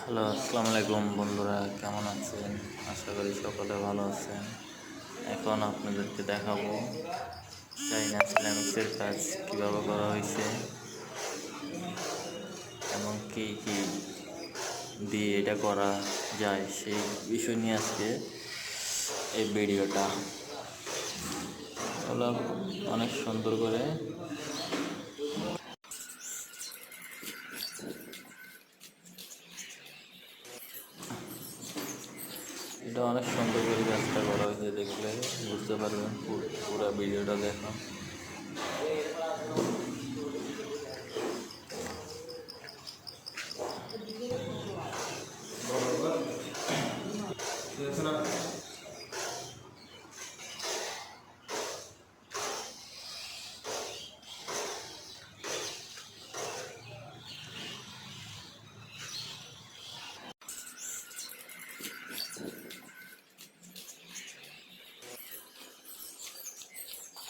Hello, আসসালামু আলাইকুম বন্ধুরা, কেমন আছেন? আশা করি সকলে ভালো আছেন। এখন আপনাদেরকে দেখাবো চাইনা সিরামিক্সের কাজ কীভাবে করা হয়েছে এবং কী কী দিয়ে এটা করা যায় সেই বিষয় নিয়ে আজকে এই ভিডিওটা হলো। অনেক সুন্দর করে এটা অনেক সুন্দর করে কাজটা করা হয়েছে, দেখলে বুঝতে পারবেন। পুরো ভিডিওটা দেখুন।